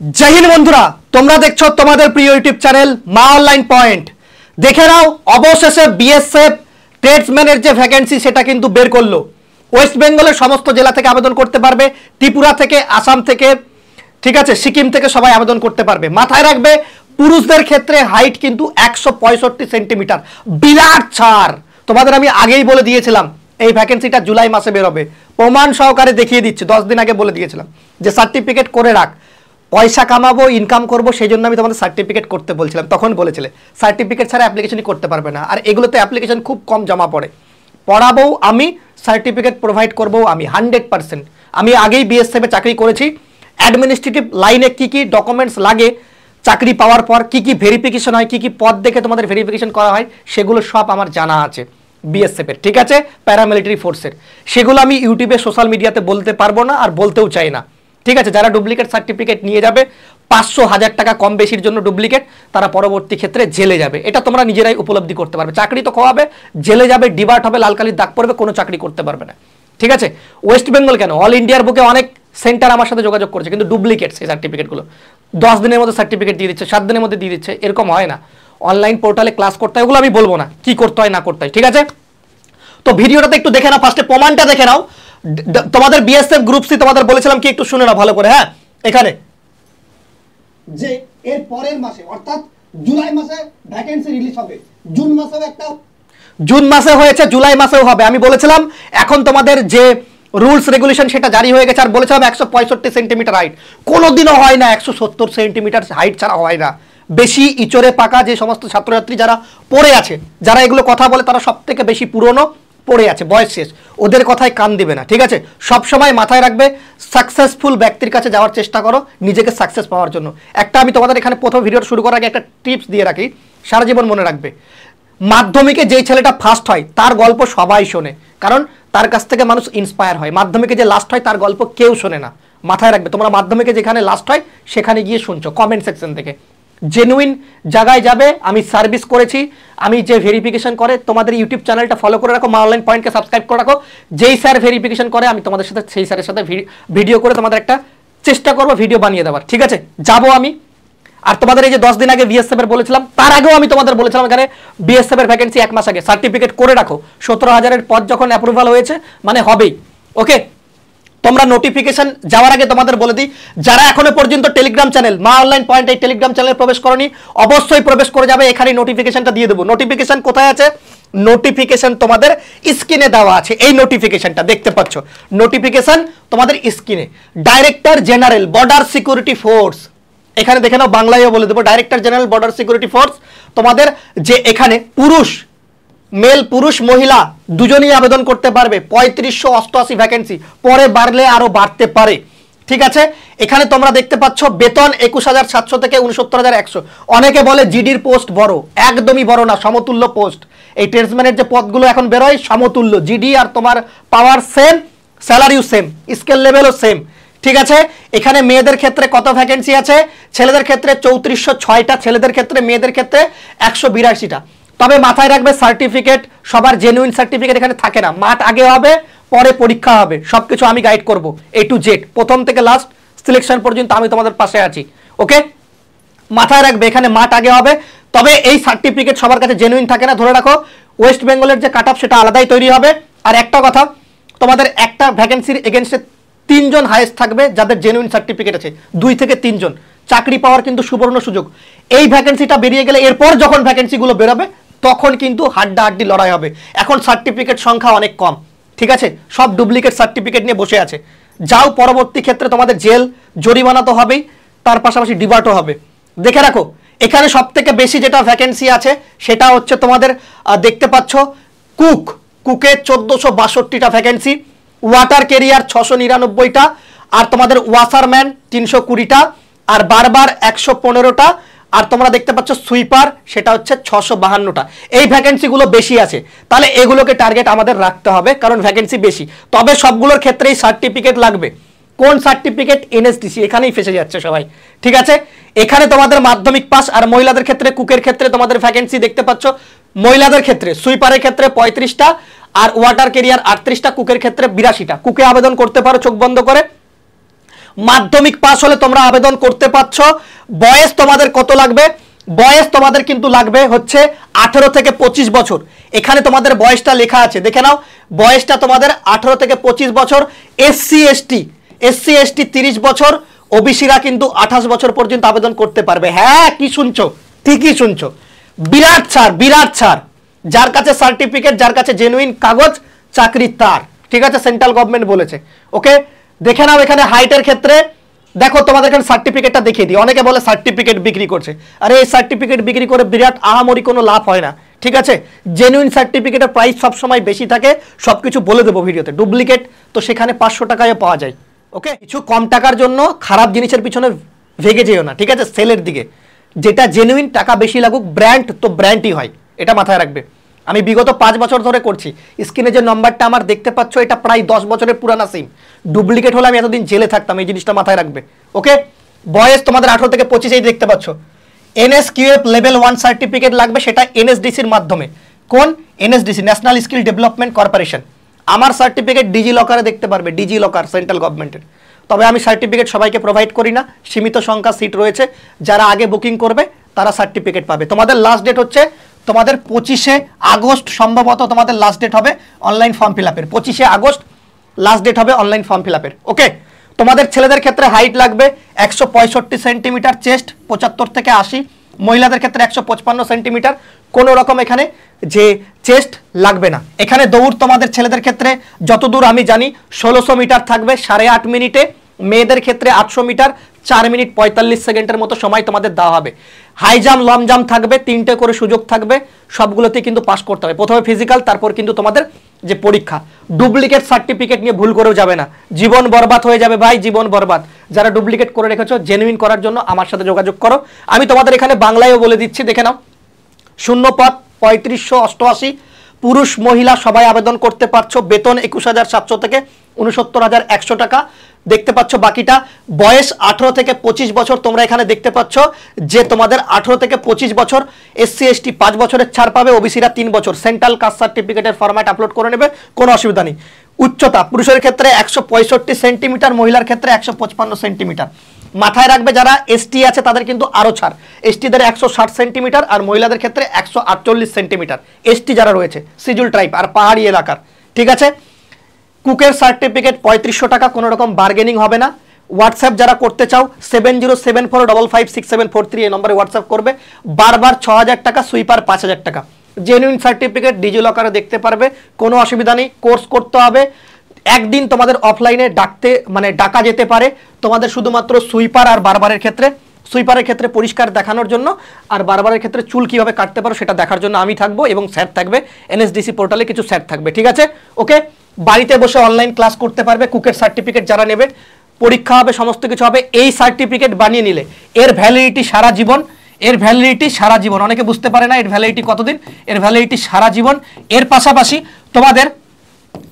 जय हिंद बंधुरा তোমরা দেখছো তোমাদের প্রিয় ইউটিউব চ্যানেল মা অনলাইন পয়েন্ট। দেখে নাও অবশেষে বিএসএফ ট্রেডসম্যানের যে ভ্যাকেন্সি সেটা কিন্তু বের করলো। ওয়েস্ট বেঙ্গলের সমস্ত জেলা থেকে আবেদন করতে পারবে, ত্রিপুরা থেকে, আসাম থেকে, ঠিক আছে, সিকিম থেকে সবাই আবেদন করতে পারবে। মাথায় রাখবে পুরুষদের ক্ষেত্রে হাইট কিন্তু 165 সেন্টিমিটার, বিরাট ছাড়। তোমাদের আমি আগেই বলে দিয়েছিলাম এই ভ্যাকেন্সিটা জুলাই মাসে বের হবে, প্রমাণ সহকারে দেখিয়ে দিচ্ছি। 10 দিন আগে বলে দিয়েছিলাম যে সার্টিফিকেট করে রাখ, পয়সা কামাবো, ইনকাম করবো, সেই জন্য আমি তোমাদের সার্টিফিকেট করতে বলছিলাম। তখন বলেছিলে সার্টিফিকেট ছাড়া অ্যাপ্লিকেশনই করতে পারবে না, আর এগুলোতে অ্যাপ্লিকেশন খুব কম জমা পড়ে। পড়াবো আমি, সার্টিফিকেট প্রোভাইড করবো আমি 100%। আমি আগেই বিএসএফে চাকরি করেছি। অ্যাডমিনিস্ট্রেটিভ লাইনে কি কি ডকুমেন্টস লাগে চাকরি পাওয়ার পর, কি কি ভেরিফিকেশন হয়, কি কি পদ দেখে তোমাদের ভেরিফিকেশন করা হয়, সেগুলো সব আমার জানা আছে বিএসএফের, ঠিক আছে, প্যারামিলিটারি ফোর্সের। সেগুলো আমি ইউটিউবে সোশ্যাল মিডিয়াতে বলতে পারবো না, আর বলতেও চাই না, ঠিক আছে। যারা ডুপ্লিকেট সার্টিফিকেট নিয়ে যাবে 500-1000 টাকা কম বেশির জন্য ডুপ্লিকেট, তারা পরবর্তী ক্ষেত্রে জেলে যাবে। এটা তোমরা নিজেরাই উপলব্ধি করতে পারবে। চাকরি তো খোয়াবে, জেলে যাবে, ডিবার্ট হবে, লাল কালির দাগ পড়বে, কোনো চাকরি করতে পারবে না, ঠিক আছে। ওয়েস্ট বেঙ্গল কেন, অল ইন্ডিয়ার বুকে অনেক সেন্টার আমার সাথে যোগাযোগ করেছে, কিন্তু ডুপ্লিকেট সেই সার্টিফিকেটগুলো 10 দিনের মধ্যে সার্টিফিকেট দিয়ে দিচ্ছে, 7 দিনের মধ্যে দিয়ে দিচ্ছে, এরকম হয় না। অনলাইন পোর্টালে ক্লাস করতে হয়, ওগুলো আমি বলবো না কি করতে হয় না করতে হয়, ঠিক আছে। তো ভিডিওটাতে একটু দেখে নাও, ফার্স্টে প্রমাণটা দেখে নাও। তোমাদের বিএসএফ গ্রুপ সি তোমাদের বলেছিলাম কি, একটু শুনে নাও ভালো করে। হ্যাঁ, এখানে যে এর পরের মাসে অর্থাৎ জুলাই মাসে ভ্যাকেন্সি রিলিজ হবে, জুন মাসেও একটা, জুন মাসে হয়েছে, জুলাই মাসেও হবে। আমি বলেছিলাম এখন তোমাদের যে রুলস রেগুলেশন সেটা জারি হয়ে গেছে, আর বলেছিলাম 165 সেন্টিমিটার হাইট, কোনোদিনও হয় না 170 সেন্টিমিটার হাইট ছাড়া হয় না। বেশি ইচড়ে পাকা যে সমস্ত ছাত্রছাত্রী যারা পড়ে আছে, যারা এগুলো কথা বলে, তারা সব থেকে বেশি পুরনো পড়ে আছে, বয়স শেষ, ওদের কথায় কান দিবে না, ঠিক আছে। সবসময় মাথায় রাখবে সাকসেসফুল ব্যক্তির কাছে যাওয়ার চেষ্টা করো নিজেকে সাকসেস পাওয়ার জন্য। একটা আমি তোমাদের এখানে প্রথম ভিডিও শুরু করার আগে একটা টিপস দিয়ে রাখি, সারা জীবন মনে রাখবে। মাধ্যমিকে যেই ছেলেটা ফার্স্ট হয় তার গল্প সবাই শোনে, কারণ তার কাছ থেকে মানুষ ইন্সপায়ার হয়। মাধ্যমিকে যে লাস্ট হয় তার গল্প কেউ শোনে না, মাথায় রাখবে। তোমরা মাধ্যমিকে যেখানে লাস্ট হয় সেখানে গিয়ে শুনছো কমেন্ট সেকশন থেকে। জেনুইন জায়গায় যাবে। আমি সার্ভিস করেছি, আমি যে ভেরিফিকেশন করে, তোমাদের ইউটিউব চ্যানেলটা ফলো করে রাখো, মা অনলাইন পয়েন্টকে সাবস্ক্রাইব করে রাখো। যেই স্যার ভেরিফিকেশন করে আমি তোমাদের সাথে সেই স্যারের সাথে ভিডিও করে তোমাদের একটা চেষ্টা করবো ভিডিও বানিয়ে দেওয়ার, ঠিক আছে। যাবো আমি। আর তোমাদের এই যে 10 দিন আগে বিএসএফ এর বলেছিলাম, তার আগেও আমি তোমাদের বলেছিলাম এখানে বিএসএফ এর ভ্যাকেন্সি 1 মাস আগে, সার্টিফিকেট করে রাখো। 17,000-এর পদ যখন অ্যাপ্রুভাল হয়েছে মানে হবেই, ওকে। তোমরা নোটিফিকেশন যাওয়ার আগে তোমাদের বলে দিই, যারা এখনো পর্যন্ত টেলিগ্রাম চ্যানেল মা অনলাইন পয়েন্ট এই টেলিগ্রাম চ্যানেলে প্রবেশ করনি, অবশ্যই প্রবেশ করে যাবে। এখানে নোটিফিকেশনটা দিয়ে দেবো। নোটিফিকেশন কোথায় আছে? নোটিফিকেশন তোমাদের স্ক্রিনে দেওয়া আছে, এই নোটিফিকেশনটা দেখতে পাচ্ছ। নোটিফিকেশন তোমাদের স্ক্রিনে, director general border security force, এখানে দেখে নাও, বাংলায়ও বলে দেবো, director general border security force. তোমাদের যে এখানে পুরুষ, মেল পুরুষ মহিলা দুজনেই আবেদন করতে পারবে। 3588 ভ্যাকেন্সি, পরে বাড়লে আরো বাড়তে পারে, ঠিক আছে। এখানে তোমরা দেখতে পাচ্ছ বেতন 21,700 থেকে 69,100। অনেকে বলে জিডির পোস্ট বড়, একদমই বড় না, সমতুল্য পোস্ট। এই ট্রেডসম্যানের যে পদগুলো এখন বেরোয় সমতুল্য, জিডি আর তোমার পাওয়ার সেম, স্যালারিও সেম, স্কেল লেভেলও সেম, ঠিক আছে। এখানে মেয়েদের ক্ষেত্রে কত ভ্যাকেন্সি আছে? ছেলেদের ক্ষেত্রে 3406টা, ছেলেদের ক্ষেত্রে, মেয়েদের ক্ষেত্রে 182টা। তবে মাথায় রাখবে সার্টিফিকেট সবার জেনুইন সার্টিফিকেট এখানে থাকে না। মাঠ আগে হবে, পরে পরীক্ষা হবে, সবকিছু আমি গাইড করব A to Z, প্রথম থেকে লাস্ট সিলেকশন পর্যন্ত আমি তোমাদের পাশে আছি, ওকে। মাথায় রাখবে এখানে মাঠ আগে হবে, তবে এই সার্টিফিকেট সবার কাছে জেনুইন থাকে না, ধরে রাখো। ওয়েস্ট বেঙ্গলের যে কাট অফ সেটা আলাদাই তৈরি হবে। আর একটা কথা, তোমাদের একটা ভ্যাকেন্সির এগেনস্টে 3 জন হাইয়েস্ট থাকবে যাদের জেনুইন সার্টিফিকেট আছে, 2 থেকে 3 জন। চাকরি পাওয়ার কিন্তু সুবর্ণ সুযোগ। এই ভ্যাকেন্সিটা বেরিয়ে গেলে এরপর যখন ভ্যাকেন্সিগুলো বেরোবে তখন কিন্তু হাড্ডাহাড্ডি লড়াই হবে। এখন সার্টিফিকেট সংখ্যা অনেক কম, ঠিক আছে, সব ডুপ্লিকেট সার্টিফিকেট নিয়ে বসে আছে। যাও, পরবর্তী ক্ষেত্রে তোমাদের জেল, জরিমানা তো হবেই, তার পাশাপাশি ডিবার্টও হবে। দেখে রাখো এখানে সব থেকে বেশি যেটা ভ্যাকেন্সি আছে সেটা হচ্ছে তোমাদের দেখতে পাচ্ছ কুকে 1462টা ভ্যাকেন্সি, ওয়াটার ক্যারিয়ার 699টা, আর তোমাদের ওয়াশারম্যান 320টা, আর বারবার 115টা, আর তোমরা দেখতে পাচ্ছ সুইপার সেটা হচ্ছে 652টা। এই ভ্যাকেন্সিগুলো বেশি আছে, তাহলে এগুলোকে টার্গেট আমাদের রাখতে হবে, কারণ ভ্যাকেন্সি বেশি। তবে সবগুলোর ক্ষেত্রেই সার্টিফিকেট লাগবে। কোন সার্টিফিকেট? এনএসডিসি, এখানেই ফেসে যাচ্ছে সবাই, ঠিক আছে। এখানে তোমাদের মাধ্যমিক পাস। আর মহিলাদের ক্ষেত্রে, কুকের ক্ষেত্রে তোমাদের ভ্যাকেন্সি দেখতে পাচ্ছ, মহিলাদের ক্ষেত্রে সুইপারের ক্ষেত্রে 35টা, আর ওয়াটার ক্যারিয়ার 38টা, কুকের ক্ষেত্রে 82টা। কুকে আবেদন করতে পারো চোখ বন্ধ করে। মাধ্যমিক পাস হলে তোমরা আবেদন করতে পারছো। বয়স তোমাদের কত লাগবে? বয়স তোমাদের কিন্তু লাগবে হচ্ছে 18 থেকে 25 বছর। এখানে তোমাদের বয়সটা লেখা আছে, দেখে নাও। বয়সটা তোমাদের 18 থেকে 25 বছর। এসসি এসটি 30 বছর। ওবিসিরা কিন্তু 28 বছর পর্যন্ত আবেদন করতে পারবে। হ্যাঁ, কি শুনছো? ঠিকই শুনছো। বিরাট ছাড়। যার কাছে সার্টিফিকেট, যার কাছে জেনুইন কাগজ, চাকরি তার। ঠিক আছে, সেন্ট্রাল গভর্নমেন্ট বলেছে। ওকে, দেখে নাও এখানে হাইটের ক্ষেত্রে দেখো, তোমাদের এখানে সার্টিফিকেটটা দেখিয়ে দিই। অনেকে বলে সার্টিফিকেট বিক্রি করছে। আরে এই সার্টিফিকেট বিক্রি করে বিরাট আহামরি কোনো লাভ হয় না। ঠিক আছে, জেনুইন সার্টিফিকেটের প্রাইস সবসময় বেশি থাকে। সবকিছু বলে দেবো ভিডিওতে। ডুপ্লিকেট তো সেখানে 500 টাকায় পাওয়া যায়। ওকে, কিছু কম টাকার জন্য খারাপ জিনিসের পিছনে ভেগে যেও না। ঠিক আছে, সেলের দিকে। যেটা জেনুইন, টাকা বেশি লাগুক, ব্র্যান্ড তো ব্র্যান্ডই হয়, এটা মাথায় রাখবে। আমি বিগত 5 বছর ধরে করছি। স্ক্রিনে যে নম্বরটা আমার দেখতে পাচ্ছ, এটা প্রায় 10 বছরের পুরানা সিম। ডুপ্লিকেট হলে আমি এতদিন জেলে থাকতাম, এই জিনিসটা মাথায় রাখবে। ওকে, বয়স তোমাদের 18 থেকে 25 দেখতে পাচ্ছ। NSQF লেভেল 1 সার্টিফিকেট লাগবে, সেটা NSDCর মাধ্যমে। কোন? NSDC, national skill development corporation. আমার সার্টিফিকেট ডিজি লকারে দেখতে পারবে, ডিজি লকার সেন্ট্রাল গভর্নমেন্টের। তবে আমি সার্টিফিকেট সবাইকে প্রোভাইড করি না, সীমিত সংখ্যা সিট রয়েছে। যারা আগে বুকিং করবে তারা সার্টিফিকেট পাবে। তোমাদের লাস্ট ডেট হচ্ছে তোমাদের 25শে আগস্ট, সম্ভবত তোমাদের লাস্ট ডেট হবে অনলাইন ফর্ম ফিল আপের। 25শে আগস্ট লাস্ট ডেট হবে অনলাইন ফর্ম ফিল আপের। ওকে, তোমাদের ছেলেদের ক্ষেত্রে হাইট লাগবে 165 সেন্টিমিটার, চেস্ট 75 থেকে 80। মহিলাদের ক্ষেত্রে 155 সেন্টিমিটার। কোনো রকম এখানে যে চেস্ট লাগবে না। এখানে দৌড় তোমাদের ছেলেদের ক্ষেত্রে যতদূর আমি জানি 1600 মিটার থাকবে 8.5 মিনিটে। মেয়েদের ক্ষেত্রে 800 মিটার 4 মিনিট 45 সেকেন্ডের মতো সময় তোমাদের দেওয়া হবে। হাই জাম্প, লং জাম্প থাকবে, 3টে করে সুযোগ থাকবে। সবগুলোতে কিন্তু পাস করতে হবে। প্রথমে ফিজিক্যাল, তারপর কিন্তু তোমাদের যে পরীক্ষা। ডুপ্লিকেট সার্টিফিকেট নিয়ে ভুল করেও যাবে না, জীবন বরবাদ হয়ে যাবে ভাই, জীবন বরবাদ। যারা ডুপ্লিকেট করে রেখেছো, জেনুইন করার জন্য আমার সাথে যোগাযোগ করো। আমি তোমাদের এখানে বাংলায়ও বলে দিচ্ছি, দেখে নাও। শূন্য পদ 3588, পুরুষ মহিলা সবাই আবেদন করতে পারছো। বেতন 21700 থেকে 69100 টাকা দেখতে পাচ্ছ। বাকিটা বয়স 18 থেকে 25 বছর। তোমরা এখানে দেখতে পাচ্ছ যে তোমাদের 18 থেকে 25 বছর। SC ST 5 বছরের ছাড় পাবে, ওবিসিরা 3 বছর। সেন্ট্রাল কাস্ট সার্টিফিকেটের ফরম্যাট আপলোড করে নেবে, কোনো অসুবিধা নেই। উচ্চতা পুরুষের ক্ষেত্রে 165 সেন্টিমিটার, মহিলার ক্ষেত্রে 155 সেন্টিমিটার। মাথায় রাখবে যারা ST আছে তাদের কিন্তু আরও ছাড়। STদের 160 সেন্টিমিটার আর মহিলাদের ক্ষেত্রে 148 সেন্টিমিটার। ST যারা রয়েছে সিজুল ট্রাইব আর পাহাড়ি এলাকার। ঠিক আছে, কুকের সার্টিফিকেট 3500 টাকা, কোনো রকম বার্গেনিং হবে না। হোয়াটসঅ্যাপ যারা করতে চাও 7074556743 এই নম্বরে হোয়াটসঅ্যাপ করবে। বারবার 6000 টাকা, সুইপার 5000 টাকা। জেনুইন সার্টিফিকেট ডিজি লকারে দেখতে পারবে, কোনো অসুবিধা নেই। কোর্স করতে হবে। একদিন তোমাদের অফলাইনে ডাকা যেতে পারে তোমাদের শুধুমাত্র সুইপার আর বারবারের ক্ষেত্রে। সুইপারের ক্ষেত্রে পরিষ্কার দেখানোর জন্য, আর বারবারের ক্ষেত্রে চুল কীভাবে কাটতে পারো সেটা দেখার জন্য আমি থাকবো, এবং স্যার থাকবে। NSDC পোর্টালে কিছু স্যার থাকবে। ঠিক আছে, ওকে। বাড়িতে বসে অনলাইন ক্লাস করতে পারবে। কুকের সার্টিফিকেট যারা নেবে, পরীক্ষা হবে, সমস্ত কিছু হবে। এই সার্টিফিকেট বানিয়ে নিলে এর ভ্যালিডিটি সারা জীবন। এর ভ্যালিডিটি সারা জীবন। অনেকে বুঝতে পারে না এর ভ্যালিডিটি কতদিন। এর ভ্যালিডিটি সারা জীবন। এর পাশাপাশি তোমাদের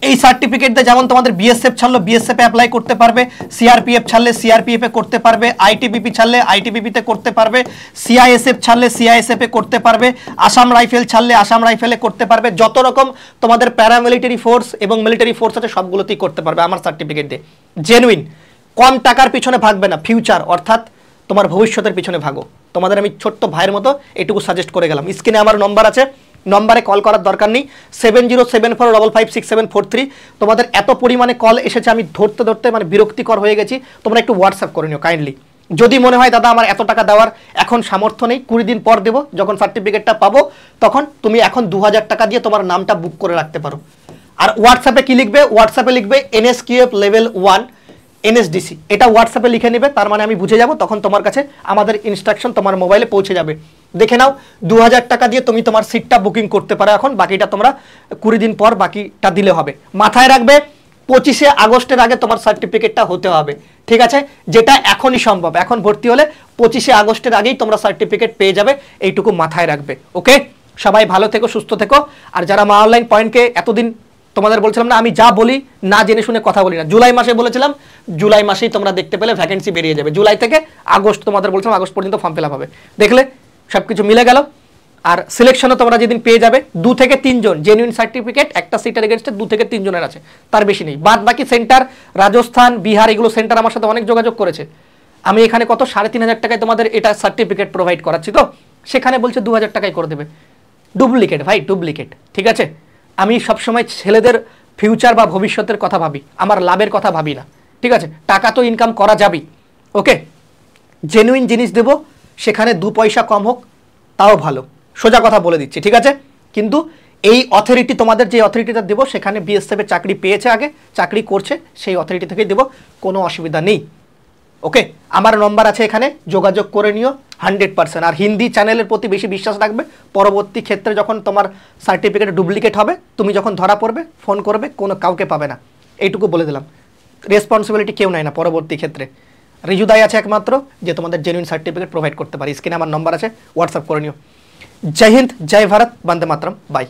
এই সার্টিফিকেট দিয়ে যেমন তোমাদের BSF ছাড়লো BSF-এ অ্যাপ্লাই করতে পারবে, CRPF ছাড়লে CRPF-এ করতে পারবে, ITBP ছাড়লে ITBP-তে করতে পারবে, CISF ছাড়লে CISF-এ করতে পারবে, আসাম রাইফেল ছাড়লে আসাম রাইফেলে করতে পারবে। যত রকম তোমাদের প্যারামিলিটারি ফোর্স এবং মিলিটারি ফোর্স আছে সবগুলোতেই করতে পারবে আমার সার্টিফিকেট দিয়ে। জেনুইন, কম টাকার পিছনে ভাগবে না, ফিউচার অর্থাৎ তোমার ভবিষ্যতের পিছনে ভাগো। তোমাদের আমি ছোট্ট ভাইয়ের মতো এটুকু সাজেস্ট করে গেলাম। স্ক্রিনে আমার নম্বর আছে, নম্বরে কল করার দরকার নেই। 7074556743। তোমাদের এত পরিমাণে কল এসেছে, আমি ধরতে ধরতে বিরক্তিকর হয়ে গেছি। তোমরা একটু হোয়াটসঅ্যাপ করে নিও কাইন্ডলি। যদি মনে হয় দাদা আমার এত টাকা দেওয়ার এখন সামর্থ্য নেই, 20 দিন পর দেবো, যখন সার্টিফিকেটটা পাবো তখন তুমি এখন 2000 টাকা দিয়ে তোমার নামটা বুক করে রাখতে পারো। আর হোয়াটসঅ্যাপে কি লিখবে? হোয়াটসঅ্যাপে লিখবে NSQF লেভেল 1 NSDC। এটা হোয়াটসঅ্যাপে লিখে নেবে, তার মানে আমি বুঝে যাব, তখন তোমার কাছে আমাদের ইনস্ট্রাকশন তোমার মোবাইলে পৌঁছে যাবে। দেখে নাও, 2000 টাকা দিয়ে তুমি তোমার সিটটা বুকিং করতে পারো এখন। বাকিটা তোমরা 20 দিন পর বাকিটা দিলে হবে। মাথায় রাখবে 25শে আগস্টের আগে তোমার সার্টিফিকেটটা হতে হবে। ঠিক আছে, যেটা এখনই সম্ভব। এখন ভর্তি হলে 25শে আগস্টের আগেই তোমরা সার্টিফিকেট পেয়ে যাবে, এইটুকু মাথায় রাখবে। ওকে, সবাই ভালো থেকো, সুস্থ থেকো। আর যারা মা অনলাইন পয়েন্টকে এতদিন তোমাদের বলছিলাম না আমি যা বলি না জেনে শুনে কথা বলি না, জুলাই মাসে বলেছিলাম, জুলাই মাসেই তোমরা দেখতে পেলে ভ্যাকেন্সি বেরিয়ে যাবে। জুলাই থেকে আগস্ট তোমাদের বলছিলাম আগস্ট পর্যন্ত ফর্ম ফিল আপ হবে। দেখলে সব কিছু মিলে গেল। আর সিলেকশনও তোমরা যেদিন পেয়ে যাবে 2 থেকে 3 জন জেনুইন সার্টিফিকেট একটা সিটের এগেনস্টে 2 থেকে 3 জনের আছে, তার বেশি নেই। বাদ বাকি সেন্টার রাজস্থান বিহার এগুলো সেন্টার আমার সাথে অনেক যোগাযোগ করেছে। আমি এখানে কত 3,500 টাকায় তোমাদের এটা সার্টিফিকেট প্রোভাইড করাচ্ছি, তো সেখানে বলছে 2,000 টাকায় করে দেবে। ডুপ্লিকেট ভাই, ডুপ্লিকেট। ঠিক আছে, আমি সবসময় ছেলেদের ফিউচার বা ভবিষ্যতের কথা ভাবি, আমার লাভের কথা ভাবি না। ঠিক আছে, টাকা তো ইনকাম করা যাবেই, ওকে। জেনুইন জিনিস দেবো, সেখানে 2 পয়সা কম হোক তাও ভালো, সোজা কথা বলে দিচ্ছি। ঠিক আছে, কিন্তু এই অথরিটি তোমাদের যে অথরিটিটা দেবো, সেখানে বিএসএফ এর চাকরি পেয়েছে, আগে চাকরি করছে, সেই অথরিটি থেকেই দেবো, কোনো অসুবিধা নেই। ওকে, আমার নম্বর আছে এখানে, যোগাযোগ করে নিও 100%। আর হিন্দি চ্যানেলের প্রতি বেশি বিশ্বাস রাখবে। পরবর্তী ক্ষেত্রে যখন তোমার সার্টিফিকেট ডুপ্লিকেট হবে, তুমি যখন ধরা পড়বে ফোন করবে, কোনো কাউকে পাবে না, এইটুকু বলে দিলাম। রেসপন্সিবিলিটি কেউ নেয় না পরবর্তী ক্ষেত্রে। রিজুদাই আছে একমাত্র যে তোমাদের জেনুইন সার্টিফিকেট প্রোভাইড করতে পারে। স্ক্রিনে আমার নম্বর আছে, হোয়াটসঅ্যাপ করে নিও। জয় হিন্দ, জয় ভারত, বন্দে মাতরম, বাই।